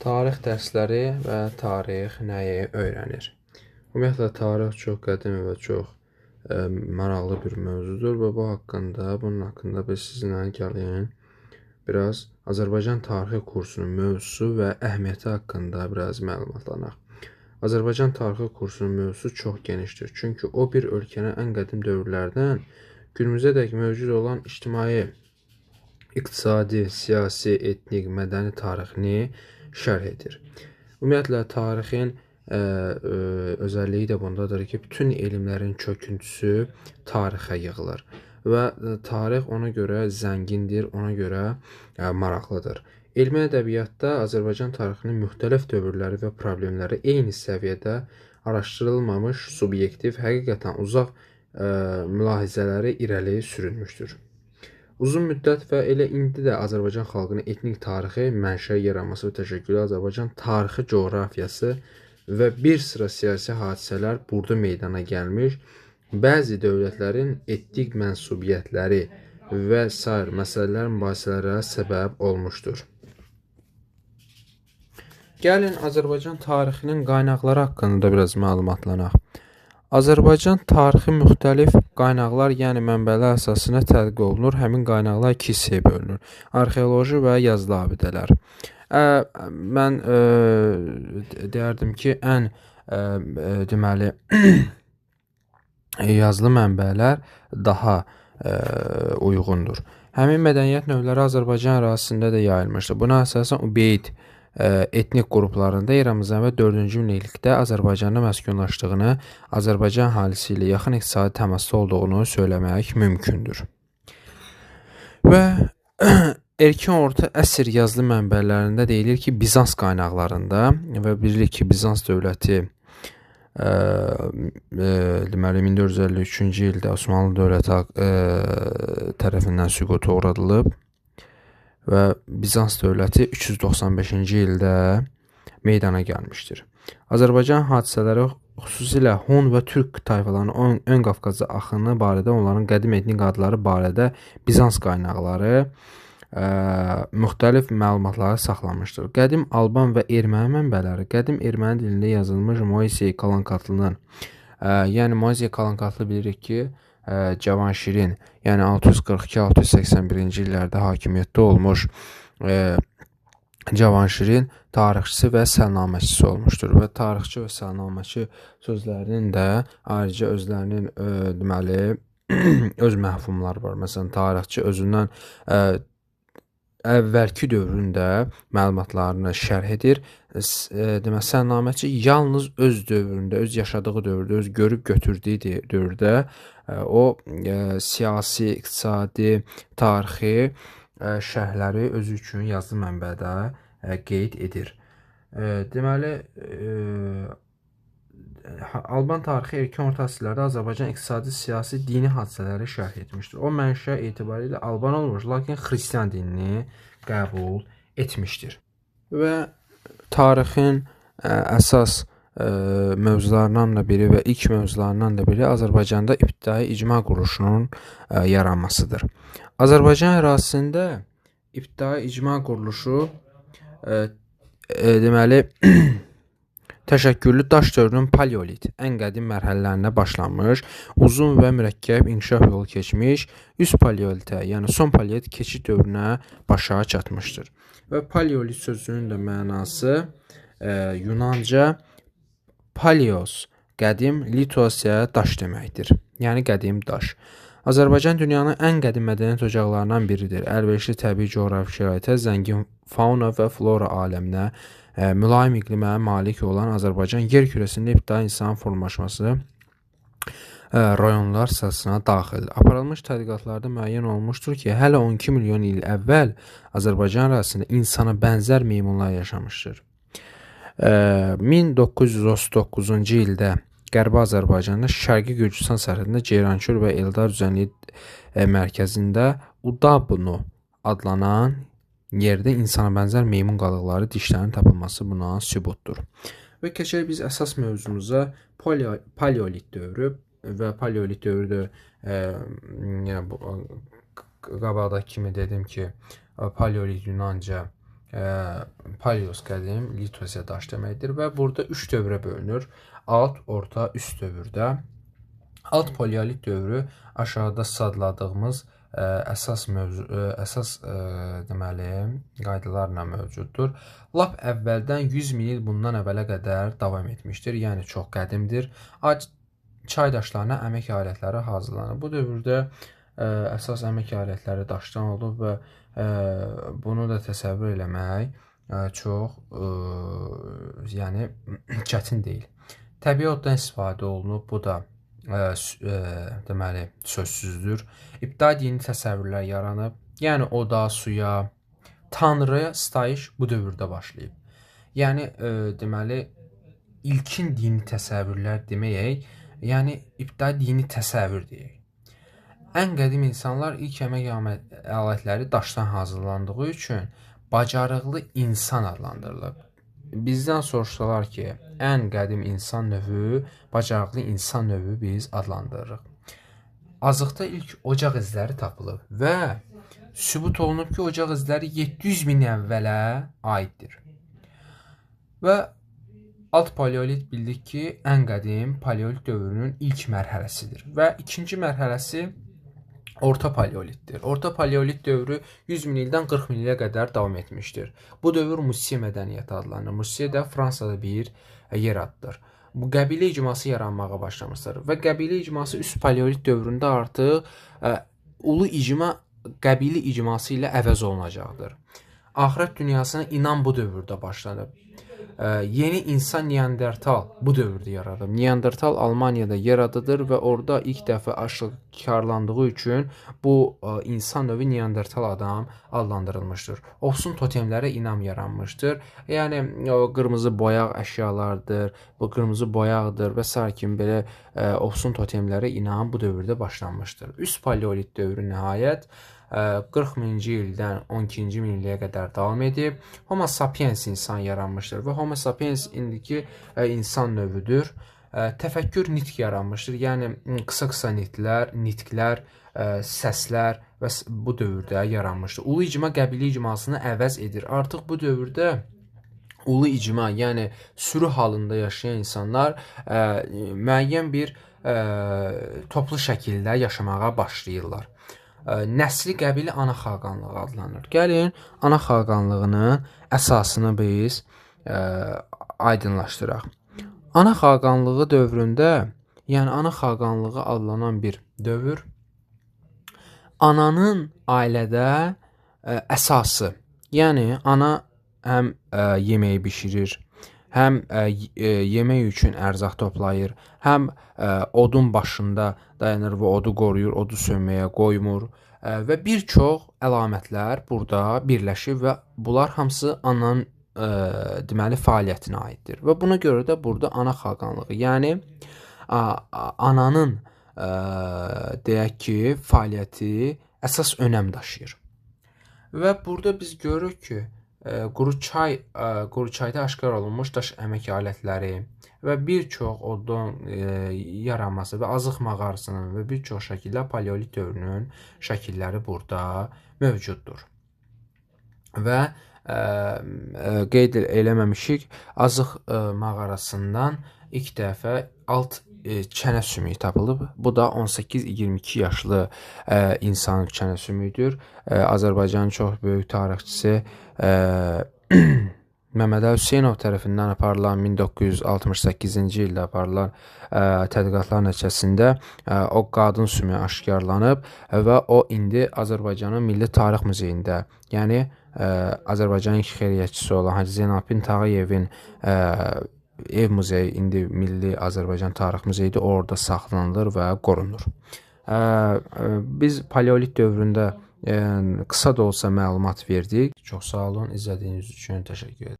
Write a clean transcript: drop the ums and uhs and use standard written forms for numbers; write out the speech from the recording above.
Tarix dərsləri və tarix nəyi öyrənir? Ümumiyyətlə, tarix çox qədim və çox maraqlı bir mövzudur və bunun haqqında biz sizinlə gəlin biraz Azərbaycan tarixi kursunun mövzusu və əhəmiyyəti haqqında biraz məlumatlanaq. Azərbaycan tarixi kursunun mövzusu çox genişdir, çünki o bir ölkənin ən qədim dövrlərdən günümüzədək mövcud olan ictimai, iqtisadi, siyasi, etnik, mədəni tarixini şərh edir. Ümumiyyətlə, tarixin özəlliyi də bundadır ki, bütün elmlərin köküntüsü tarixə yığılır və tarix ona görə zəngindir, ona görə maraqlıdır. Elmi ədəbiyyatda Azərbaycan tarixinin müxtəlif dövrləri və problemləri eyni səviyyədə araşdırılmamış, subyektiv, həqiqətən uzaq mülahizələri irəli sürülmüşdür. Uzun müddət və elə indi də Azərbaycan xalqının etnik tarixi, mənşə, yaranması və təşəkkülü, Azərbaycan tarixi coğrafiyası və bir sıra siyasi hadisələr burada meydana gəlmiş, bəzi dövlətlərin etnik mənsubiyyətləri və sair məsələlər mübahisələrə səbəb olmuşdur. Gəlin Azərbaycan tarixinin qaynaqları haqqında biraz məlumatlanaq. Azərbaycan tarixi müxtəlif qaynaqlar, yəni mənbələr əsasına tədqiq olunur. Həmin qaynaqlar iki hissəyə bölünür. Arxeoloji və yazılı abidələr. Mən deyərdim ki, ən deməli yazılı mənbələr daha uyğundur. Həmin mədəniyyət növləri Azərbaycan ərazisində də yayılmışdır. Buna əsasən Ubeyd etnik qruplarında eramızdan və 4-cü minillikdə Azərbaycanda məskunlaşdığını, Azərbaycan əhalisi ilə yaxın iqtisadi təmasda olduğunu söyləmək mümkündür. Və erkən orta əsr yazılı mənbələrində deyilir ki, Bizans qaynaqlarında və bilirik ki, Bizans dövləti deməli 1453-cü ildə Osmanlı dövləti tərəfindən süquta uğradılıb və Bizans dövləti 395-ci ildə meydana gəlmişdir. Azərbaycan hadisələri xüsusilə Hun və Türk tayfalarının ön Qafqazda axını barədə, onların qədim etnik adları barədə Bizans qaynaqları müxtəlif məlumatları saxlamışdır. Qədim Alban və Erməni mənbələri, qədim Erməni dilində yazılmış Moisey Kalankatlının, yəni Moisey Kalankatlı bilirik ki, Cavanşirin, yəni 642-681-ci illərdə hakimiyyətdə olmuş Cavanşirin tarixçisi və səlnaməçisi olmuşdur və tarixçi və səlnaməçi sözlərinin də ayrıca özlərinin deməli öz məhfumları var. Məsələn, tarixçi özündən əvvəlki dövründə məlumatlarını şərh edir. Deməli, səlnaməçi yalnız öz dövründə, öz yaşadığı dövrdə, öz görüb götürdüyü dövrdə o siyasi, iqtisadi, tarixi şərhləri özü üçün yazılı mənbədə qeyd edir. Deməli, Alban tarixi erkən orta əsrlərdə Azərbaycan iqtisadi, siyasi, dini hadisələri şərh etmişdir. O mənşə etibarilə Alban olmuş, lakin xristian dinini qəbul etmişdir. Və tarixin əsas mövzularından da biri və ilk mövzularından da biri Azərbaycanda ibtidai icma quruluşunun yaranmasıdır. Azərbaycan ərazisində ibtidai icma quruluşu deməli təşəkküllü daş dövrünün paleolit, ən qədim mərhələlərində başlanmış, uzun və mürəkkəb inkişaf yolu keçmiş, üst paleolitə, yəni son paleolit keçid dövrünə başa çatmışdır. Və paleolit sözünün də mənası Yunanca paleos, qədim, litos isə daş deməkdir, yəni qədim daş. Azərbaycan dünyanın ən qədim mədəniyyət ocaqlarından biridir. Əlverişli təbii coğrafi şəraitə, zəngin fauna və flora aləminə, mülayim iqlimə malik olan Azərbaycan yer kürəsində ibtidai insan formalaşması rayonlar sırasına daxildir. Aparılmış tədqiqatlarda müəyyən olmuşdur ki, hələ 12 milyon il əvvəl Azərbaycan ərazisində insana bənzər meymunlar yaşamışdır. 1939-cu ildə Qərbi Azərbaycanda Şərqi Gürcüstan sərhədində Ceyranköy və Eldar düzənliyi mərkəzində Udabnu adlanan yerdə insana bənzər meymun qalıqları dişlərinin tapılması buna sübutdur. Və keçək biz əsas mövzumuza paleolit dövrü və paleolit dövrü qabaqdakı kimi dedim ki, paleolit Yunanca Paleoz qədim, litos isə daş deməkdir və burada 3 dövrə bölünür. Alt, orta, üst dövrdə. Alt paleolit dövrü aşağıda sadladığımız əsas deməli qaydalarla mövcuddur. Lap əvvəldən 100 min il bundan əvvələ qədər davam etmişdir. Yəni çox qədimdir. Çay daşlarına əmək alətləri hazırlanır. Bu dövrdə əsas əmək alətləri daşdan olub və bunu da təsəvvür eləmək çox yəni çətin deyil. Təbii oddan istifadə olunub. Bu da deməli sözsüzdür. İbtidai dini təsəvvürlər yaranıb. Yəni oda, suya, tanrıya sitayiş bu dövrdə başlayıb. Yəni deməli ilkin dini təsəvvürlər deməyək, yəni ibtidai dini təsəvvür deyək. Ən qədim insanlar ilk əmək alətləri daşdan hazırlandığı üçün bacarıqlı insan adlandırılıb. Bizdən soruşsalar ki, ən qədim insan növü, bacarıqlı insan növü biz adlandırırıq. Azıqda ilk ocaq izləri tapılıb və sübut olunub ki, ocaq izləri 700 min əvvələ aiddir. Və alt paleolit bildik ki, ən qədim paleolit dövrünün ilk mərhələsidir və ikinci mərhələsi orta paleolitdir. Orta paleolit dövrü 100 min ildən 40 min ilə qədər davam etmişdir. Bu dövr Musiye mədəniyyəti adlanır. Musiye də Fransada bir yer addır. Bu qəbilə icması yaranmağa başlamışdır və qəbilə icması üst paleolit dövründə artıq ulu icma qəbilə icması ilə əvəz olunacaqdır. Axirət dünyasına inam bu dövrdə başlanıb. Yeni insan Neandertal bu dövrdə yaradıb. Neandertal Almaniyada yer adıdır və orada ilk dəfə aşkarlandığı üçün bu insan növü Neandertal adam adlandırılmışdır. Ofsun totemlərə inam yaranmışdır. Yəni qırmızı boyaq əşyalardır, bu qırmızı boyaqdır və s. kimi belə ofsun totemlərə inam bu dövrdə başlanmışdır. Üst paleolit dövrü nəhayət 40 minci ildən 12-ci minilliyə qədər davam edib. Homo sapiens insan yaranmışdır və Homo sapiens indiki insan növüdür. Təfəkkür nitq yaranmışdır. Yəni qısa-qısa nitqlər, səslər və bu dövrdə yaranmışdır. Ulu icma qəbilə icmasını əvəz edir. Artıq bu dövrdə ulu icma, yəni sürü halında yaşayan insanlar müəyyən bir toplu şəkildə yaşamağa başlayırlar. Nəsli qəbili ana xaqanlığı adlanır. Gəlin, ana xaqanlığının əsasını biz aydınlaşdıraq. Ana xaqanlığı dövründə, yəni ana xaqanlığı adlanan bir dövr, ananın ailədə əsası, yəni ana həm yeməyi bişirir, həm yemək üçün ərzaq toplayır, həm odun başında dayanır və odu qoruyur, odu sönməyə qoymur və bir çox əlamətlər burada birləşir və bunlar hamısı ananın deməli fəaliyyətinə aiddir. Və buna görə də burada ana xaqanlığı, yəni ananın deyək ki, fəaliyyəti əsas önəm daşıyır. Və burada biz görürük ki, Quruçayda aşkar olunmuş daş əmək alətləri və bir çox odun yaranması və Azıq mağarasının və bir çox şəkildə paleolit dövrünün şəkilləri burada mövcuddur. Və qeyd eləməmişik, Azıq mağarasından ilk dəfə alt çənə sümüyü tapılıb. Bu da 18-22 yaşlı insanın çənə sümüyüdür. Azərbaycanın çox böyük tarixçisi Məmməd Əli Hüseynov tərəfindən aparılan 1968-ci ildə aparılan tədqiqatlar nəticəsində o qadın sümüyü aşkarlanıb və o indi Azərbaycanın Milli Tarix Muzeyində, yəni Azərbaycanın ilk xeyriyyətçisi olan Hacı Zeynalabdin Tağıyevin ev muzeyi, indi Milli Azərbaycan Tarix Muzeyidir, orada saxlanılır və qorunur. Biz paleolit dövründə qısa da olsa məlumat verdik. Çox sağ olun, izlədiyiniz üçün təşəkkür edirəm.